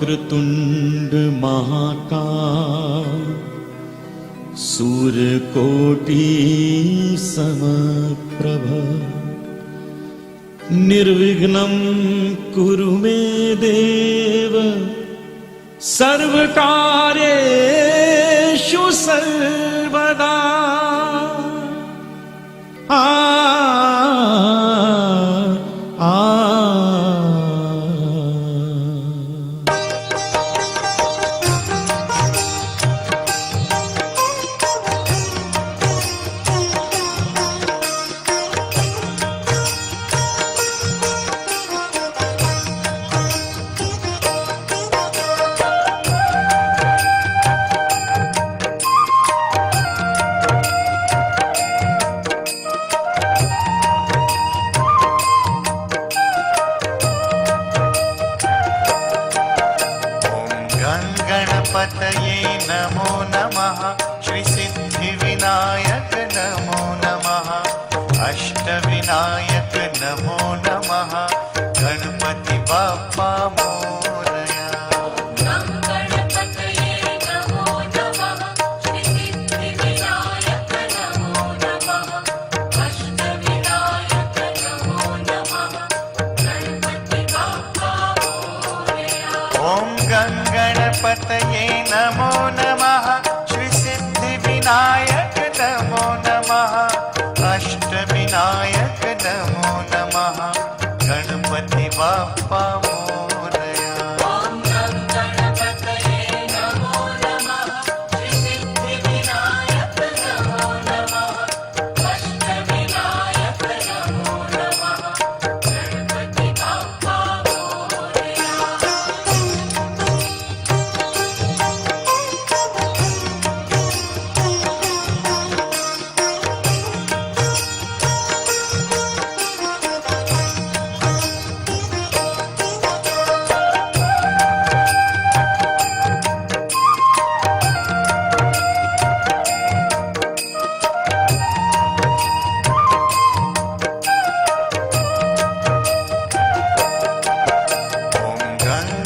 वक्रतुंड महाकाय सूर्यकोटि समप्रभ निर्विघ्नं कुरु मे देव सर्वकार्येषु सर्वदा। गणपतये नमो नमः। श्री सिद्धिविनायक नमो नमः। अष्टविनायक नमो नमः। गणपति बाप्पा मोरया। गणपतये नमो नमः। श्री सिद्धिविनायक नमो नमः। अष्टविनायक नमो नमः। गणपति बाप्पा मोरया। ओम गणपतये नमो नमः। श्री सिद्धिविनायक नमो नमः। अष्टविनायक नमो नमः। गणपति बाप्पा मोरया। ओम गणपतये नमो नमः। श्री सिद्धिविनायक नमो नमः। अष्टविनायक नमो नमः। गणपति बाप्पा मोरया।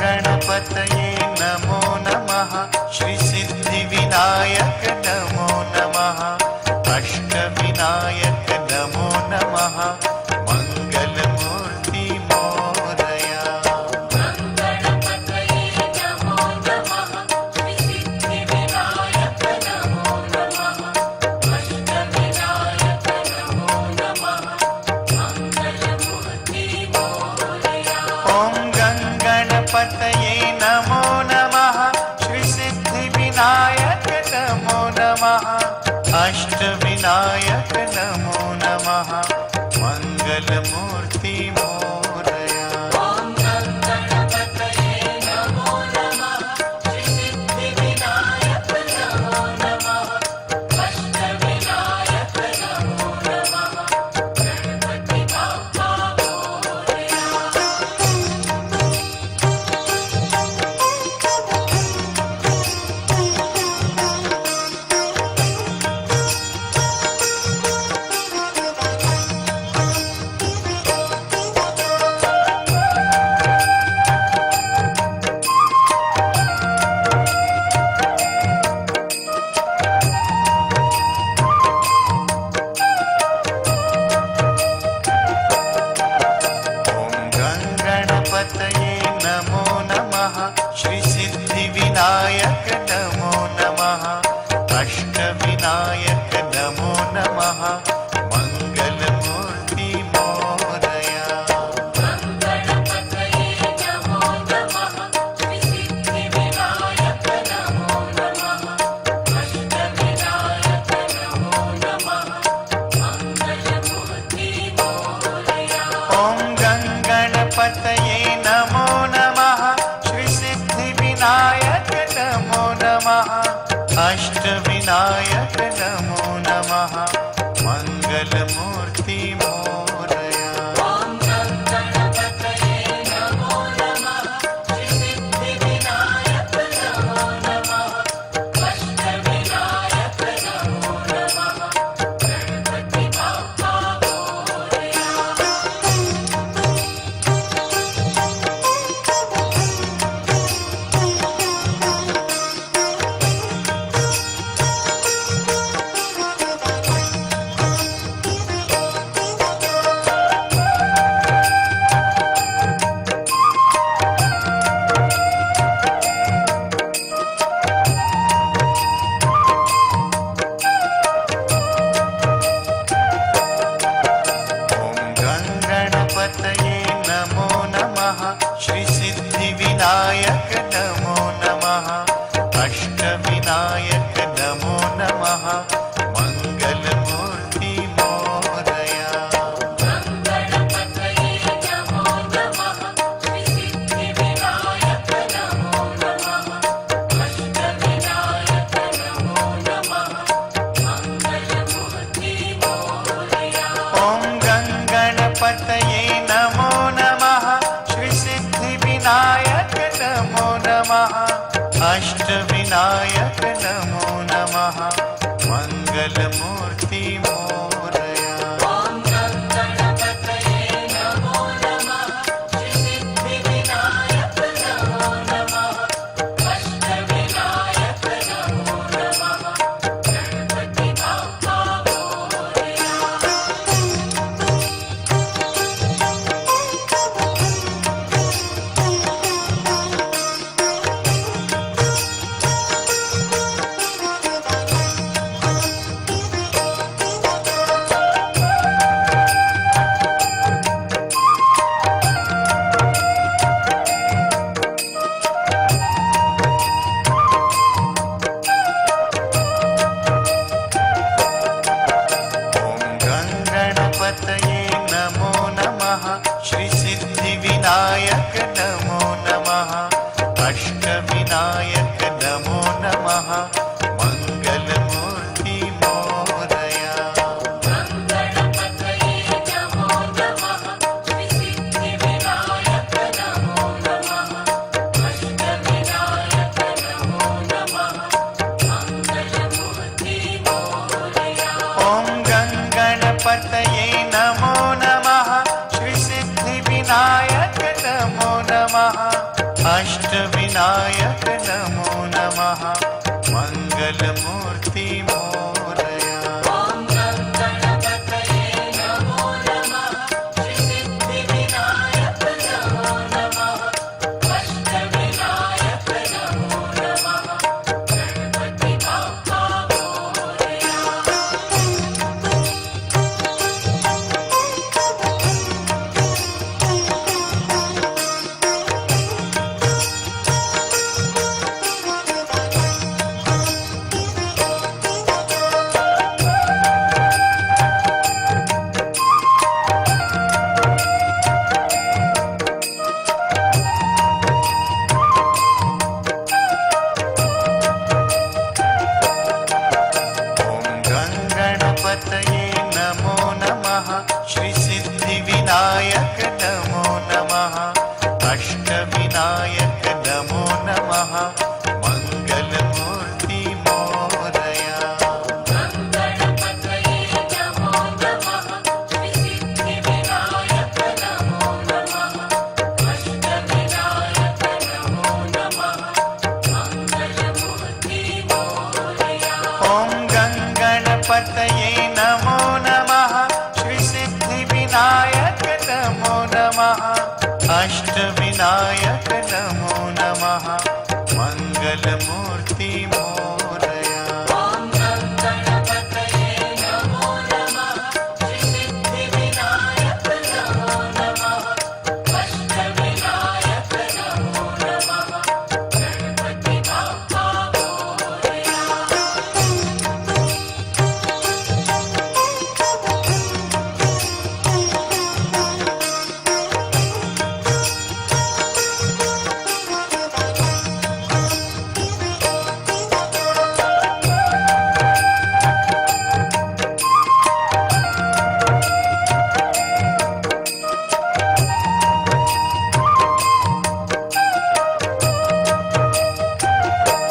गणपतये नमो नमः। श्री सिद्धिविनायक नमो नमः। अष्टविनायक नमो नमः। मंगलमूर्ति मोरया। गणपतये नमो नमः। श्री सिद्धिविनायक नमो नमः। अष्टविनायक नमो नमः। मंगलमूर्ति मोरया। ओम गणपतये नमो नमः। श्री सिद्धिविनायक नमो नमः। अष्टविनायक नमो नमः। मंगलमूर्ति मोरया। ओम गणपतये नमो नमः। श्री सिद्धिविनायक नमो नमः। अष्टविनायक नमो नमः। गणपति बाप्पा मोरया। ओम गणपतये नमो नमः। श्री सिद्धिविनायक नमो नमः। अष्टविनायक नमो नमः। मंगलमूर्ति मोरया। गणपतये नमो नमः। श्री सिद्धिविनायक नमो नमः। अष्टविनायक नमो नमः। मंगलमूर्ति मोरया। ओम गणपतये नमो नमः। श्री सिद्धिविनायक नमो नमः। अष्टविनायक नमो नमः। मंगलमूर्ति मोरया। ओम गणपतये नमो नमः। श्री सिद्धिविनायक नमो नमः। अष्टविनायक नमो नमः। गणपति बाप्पा मोरया। मङ्गलमूर्ति मोरया गणपतये नमो नमः श्रीसिद्धिविनायक नमो नमः अष्टविनायक नमो नमः मङ्गलमूर्ति मोरया ॐ गङ्गणपतये नमो नमः श्रीसिद्धिविनायक नमो नमः अष्टविनायक नमो नमः मङ्गलमूर्ति मोरया ॐ गणपतये नमो नमः श्रीसिद्धिविनायक नमो नमः अष्टविनायक नमो नमः गणपति बाप्पा मोरया ॐ गङ्गणपतये नमो नमः श्रीसिद्धिविनायक नमो नमः अष्टविनायक नमो नमः मङ्गलमूर्ति मोरया गणपतये नमो नमः श्रीसिद्धिविनायक नमो नमः अष्टविनायक नमो नमः मङ्गलमूर्ति मोरया ॐ गङ्गणपतये नमो नमः श्रीसिद्धिविनायक नमो नमः अष्टविनायक नमो नमः मङ्गलमूर्ति मोरया ॐ गणपतये नमो नमः श्रीसिद्धिविनायक नमो नमः अष्टविनायक नमो नमः गणपति बाप्पा मोरया ॐ गङ्गणपतये नमो नमः श्रीसिद्धिविनायक नमो नमः अष्टविनायक नमो नमः मङ्गलमूर्ति मोरया गणपतये नमो नमः श्रीसिद्धिविनायक नमो नमः अष्टविनायक नमो नमः मङ्गलमूर्ति मोरया ॐ गङ्गणपतये नमो नमः श्रीसिद्धिविनायक नमो नमः अष्टविनायक नमो नमः मङ्गलमूर्ति मोरया ॐ गणपतये नमो नमः श्रीसिद्धिविनायक नमो नमः अष्टविनायक नमो नमः गणपति बाप्पा मोरया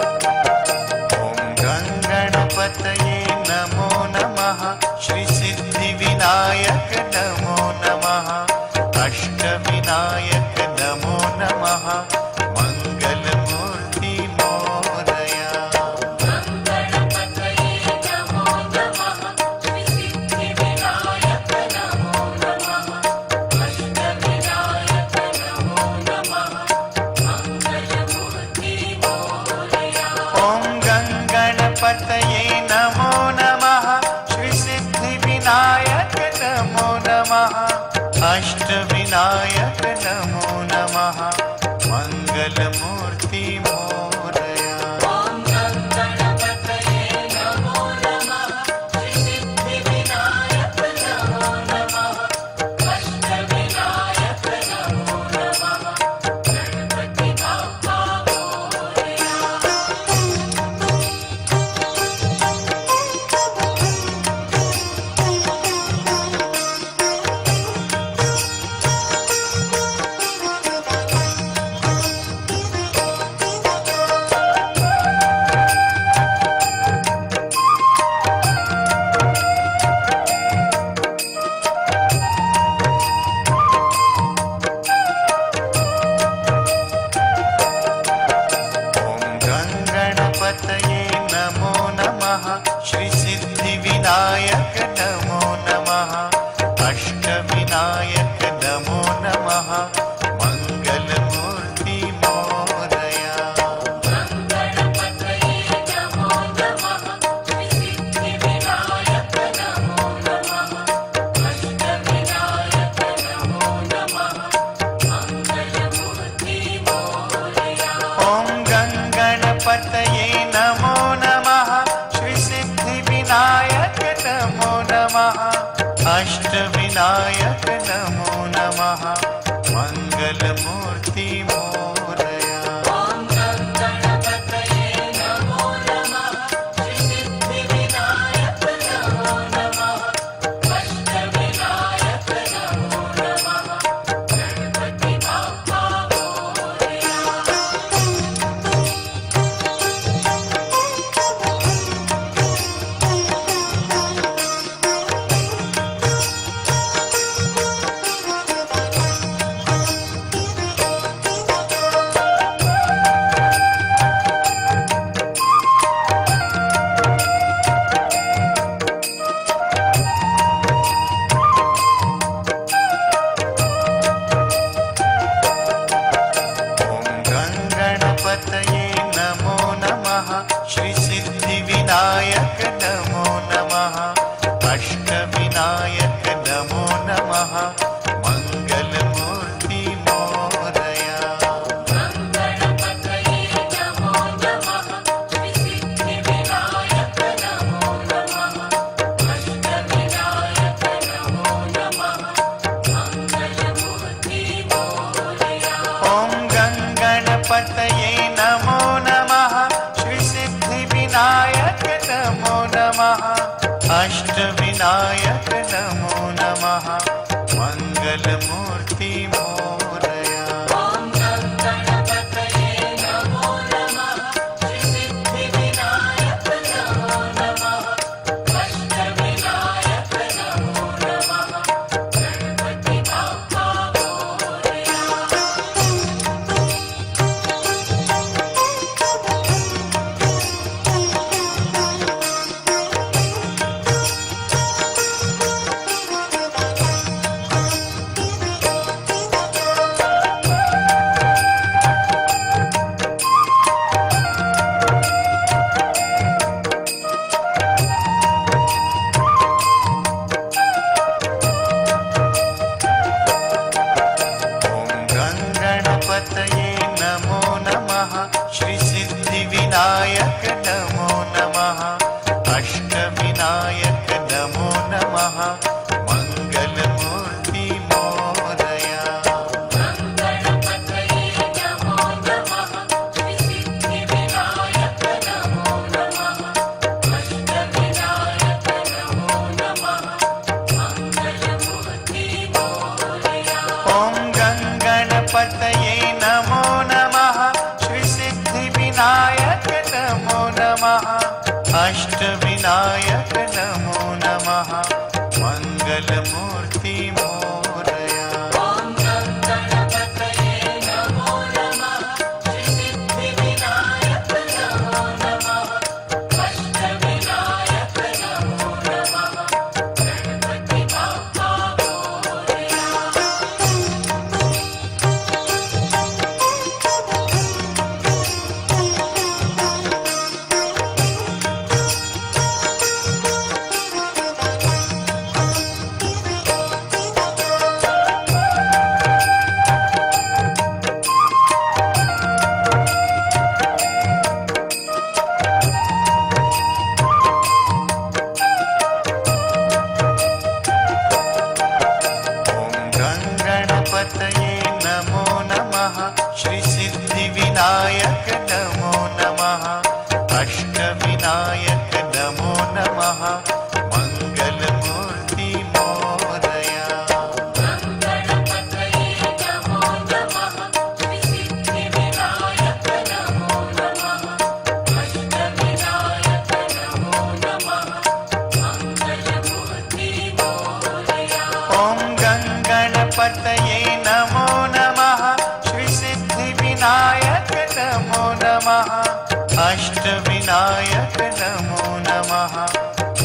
ॐ गङ्गणपतये नमो नमः श्रीसिद्धिविनायक नमो नमः अष्टविनायक नमो नमः मङ्गलमूर्ति मोरया गणपतये नमो नमः श्रीसिद्धिविनायक नमो नमः अष्टविनायक नमो नमः मङ्गलमूर्ति मोरया ॐ गङ्गणपतये नमो विनायक नमो नमः मंगलमूर्ति मोरया ॐ गणपतये नमो नमः श्रीसिद्धिविनायक नमो नमः अष्टविनायक नमो नमः गणपति बाप्पा मोरया ॐ गणपतये नमो नमः श्रीसिद्धिविनायक नमो नमः अष्टविनायक नमो नमः मंगलमूर्ति मोरया गणपतये नमो नमः श्रीसिद्धिविनायक नमो नमः अष्टविनायक नमो नमः मंगलमूर्ति मोरया ॐ गणपतये नमो नमः श्रीसिद्धिविनायक नमो नमः अष्टविनायक नमो नमः मंगलमूर्ति मोरया ॐ गणपतये नमो नमः श्रीसिद्धिविनायक नमो नमः अष्टविनायक नमो नमः गणपति बाप्पा मोरया ॐ गणपतये नमो नमः श्रीसिद्धिविनायक नमो नमः अष्टविनायक नमो नमः मंगलमूर्ति मोरया गणपतये नमो नमः श्रीसिद्धिविनायक नमो नमः अष्टविनायक नमो नमः मंगलमूर्ति मोरया ॐ गणपतये नमो नमः श्रीसिद्धिविनायक नमो नमः अष्टविनायक नमो नमः मंगलमूर्ति मोरया ॐ गणपतये नमो नमः श्रीसिद्धिविनायक नमो नमः अष्टविनायक नमो नमः गणपति बाप्पा मोरया ॐ गणपतये नमो नमः श्रीसिद्धिविनायक नमो नमः अष्टविनायक नमो नमः मंगलमूर्ति मोरया गणपतये नमो नमः श्रीसिद्धिविनायक नमो नमः अष्टविनायक नमो नमः मंगलमूर्ति मोरया ॐ गणपतये नमो नमः श्रीसिद्धिविनायक नमो नमः अष्टविनायक नमो नमः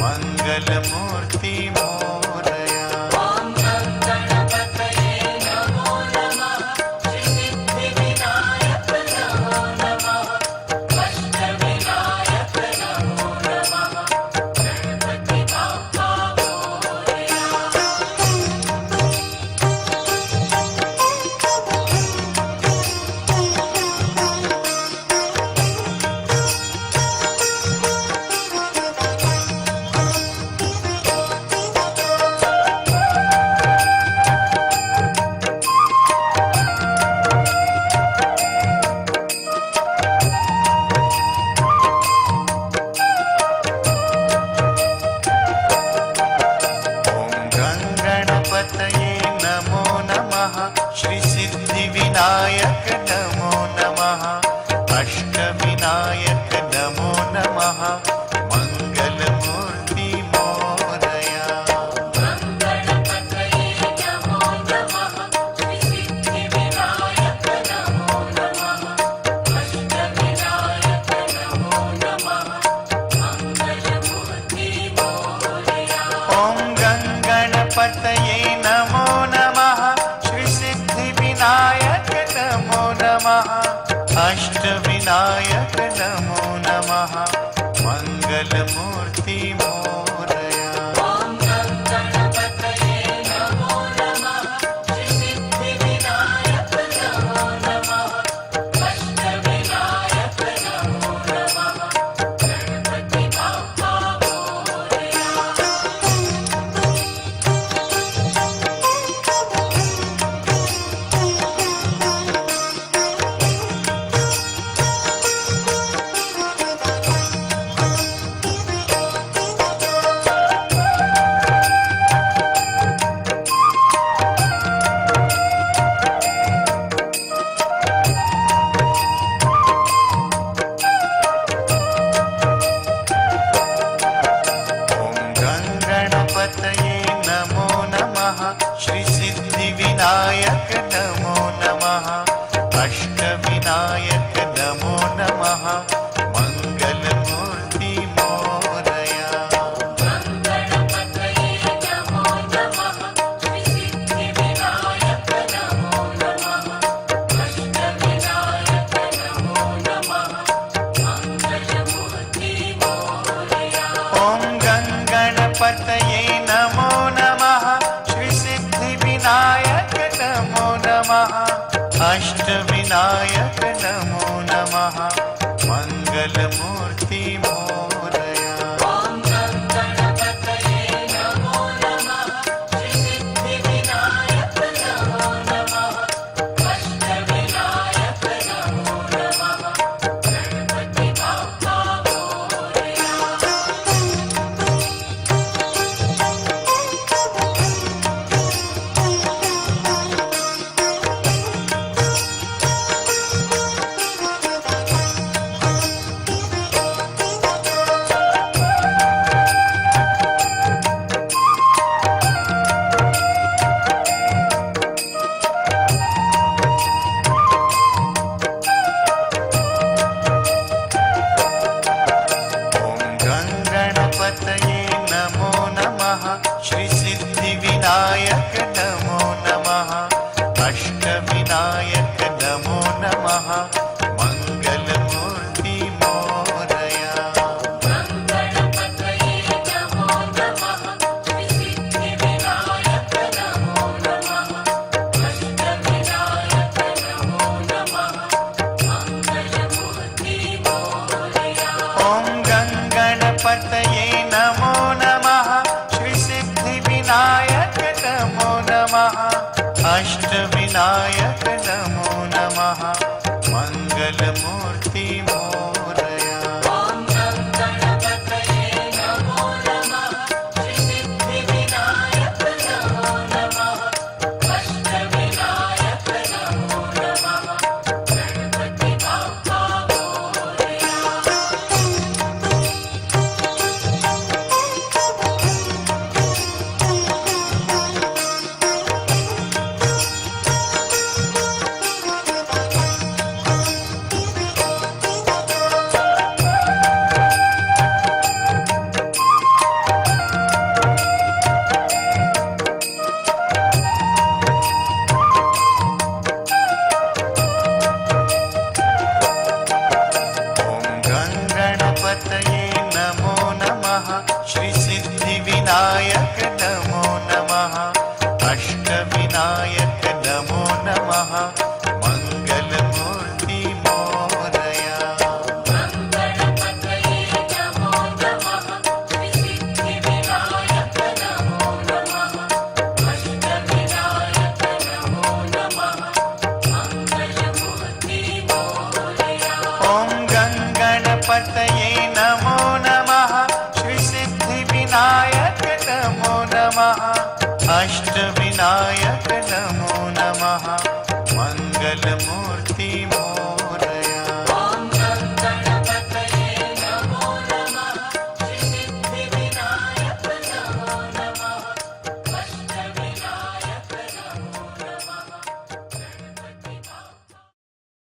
मंगलमूर्ति मोरया ॐ गणपतये नमो नमः श्रीसिद्धिविनायक नमो नमः अष्टविनायक नमो नमः गणपति बाप्पा मोरया गङ्गणपतये नमो नमः श्रीसिद्धिविनायक नमो नमः अष्टविनायक नमो नमः मङ्गलमूर्ति मोरया ॐ गङ्गणपतये नमो नमः श्रीसिद्धिविनायक नमो नमः अष्टविनायक नमो नमः गणपति बाप्पा मोरया ॐ गङ्गणपतये नमो नमः श्रीसिद्धिविनायक नमो नमः अष्टविनायक नमो नमः मङ्गलमूर्ति मोरया गङ्गणपतये नमो नमः श्रीसिद्धिविनायक नमो नमः अष्टविनायक नमो नमः मङ्गलमूर्ति मोरया ॐ गङ्गणपतये नमो नमः श्रीसिद्धिविनायक नमो नमः अष्टविनायक नमो नमः मङ्गलमूर्ति मोरया ॐ गङ्गणपतये नमो नमः श्रीसिद्धिविनायक नमो नमः अष्टविनायक नमो नमः गणपति बाप्पा मोरया ॐ गङ्गणपतये नमो नमः श्रीसिद्धिविनायक नमो नमः अष्टविनायक नमो नमः मङ्गलमूर्ति मोरया गङ्गणपतये नमो नमः श्रीसिद्धिविनायक नमो नमः अष्टविनायक नमो नमः मङ्गलमूर्ति मोरया ॐ गङ्गणपतये नमो नमः श्रीसिद्धिविनायक नमो नमः अष्टविनायक नमो नमः मङ्गलमूर्ति मोरया ॐ गङ्गणपतये नमो नमः श्रीसिद्धिविनायक नमो नमः अष्टविनायक नमो नमः गणपति बाप्पा मोरया ॐ गङ्गणपतये नमो नमः श्रीसिद्धिविनायक नमो नमः अष्टविनायक नमो नमः मङ्गलमूर्ति मोरया गङ्गणपतये नमो नमः श्रीसिद्धिविनायक नमो नमः अष्टविनायक नमो नमः मङ्गलमूर्ति मोरया ॐ गङ्गणपतये